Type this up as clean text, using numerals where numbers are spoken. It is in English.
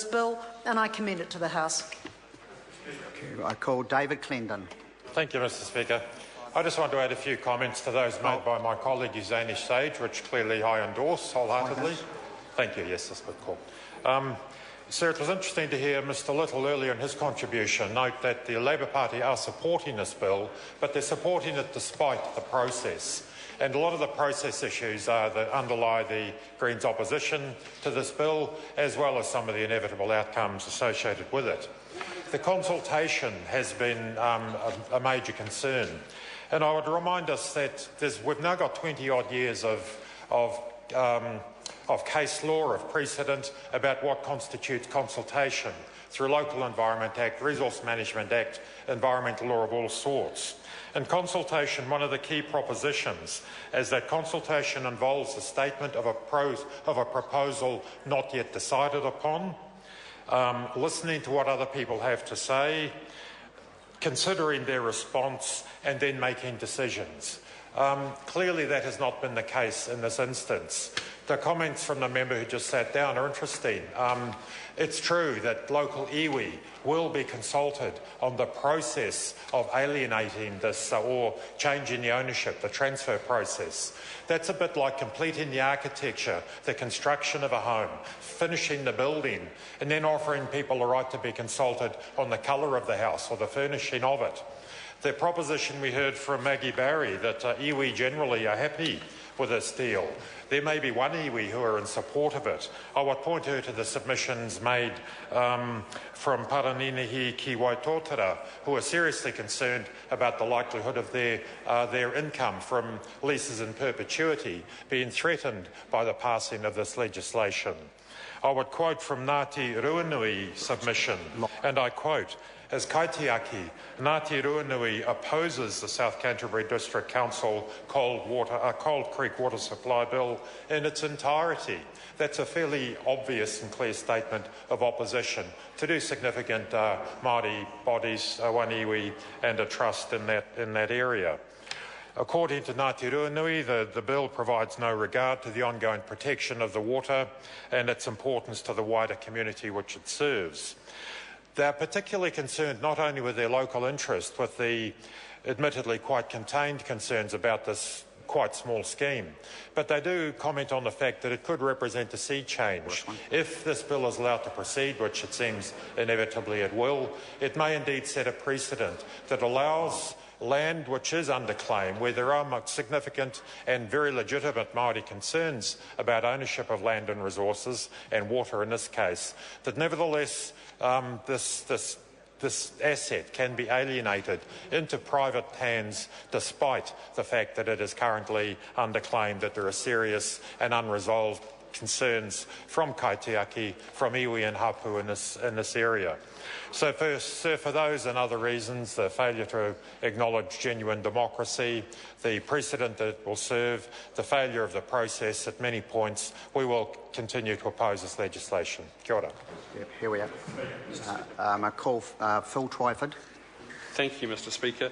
this bill, and I commend it to the House. I call David Clendon. Thank you, Mr Speaker. I just want to add a few comments to those made by my colleague Uzani Sage, which clearly I endorse wholeheartedly. Thank you. Yes, that's a good call. Sir, it was interesting to hear Mr Little earlier in his contribution note that the Labour Party are supporting this bill, but they're supporting it despite the process. And a lot of the process issues are that underlie the Greens' opposition to this bill, as well as some of the inevitable outcomes associated with it. The consultation has been a major concern. And I would remind us that we've now got 20-odd years of case law, of precedent about what constitutes consultation through Local Environment Act, Resource Management Act, environmental law of all sorts. In consultation, one of the key propositions is that consultation involves a statement of a proposal not yet decided upon, listening to what other people have to say, considering their response, and then making decisions. Clearly that has not been the case in this instance. The comments from the member who just sat down are interesting. It's true that local iwi will be consulted on the process of alienating this or changing the ownership, the transfer process. That's a bit like completing the architecture, the construction of a home, finishing the building, and then offering people the right to be consulted on the colour of the house or the furnishing of it. The proposition we heard from Maggie Barry that iwi generally are happy with this deal. There may be one iwi who are in support of it. I would point her to the submissions made from Paraninihi ki Waitotara, who are seriously concerned about the likelihood of their income from leases in perpetuity being threatened by the passing of this legislation. I would quote from Ngāti Ruanui submission, and I quote, as Kaitiaki, Ngāti Ruanui opposes the South Canterbury District Council Cold Creek Water Supply Bill in its entirety. That's a fairly obvious and clear statement of opposition to do significant Māori bodies, one iwi and a trust in that area. According to Ngāti Ruanui, the bill provides no regard to the ongoing protection of the water and its importance to the wider community which it serves. They are particularly concerned not only with their local interest, with the admittedly quite contained concerns about this quite small scheme, but they do comment on the fact that it could represent a sea change. If this bill is allowed to proceed, which it seems inevitably it will, it may indeed set a precedent that allows land which is under claim, where there are significant and very legitimate Māori concerns about ownership of land and resources, and water in this case, that nevertheless this asset can be alienated into private hands despite the fact that it is currently under claim, that there are serious and unresolved concerns from kaitiaki, from iwi and hapu in this area. So for those and other reasons, the failure to acknowledge genuine democracy, the precedent that it will serve, the failure of the process at many points, we will continue to oppose this legislation. Kia ora. Yep, here we are. I call Phil Twyford. Thank you, Mr Speaker.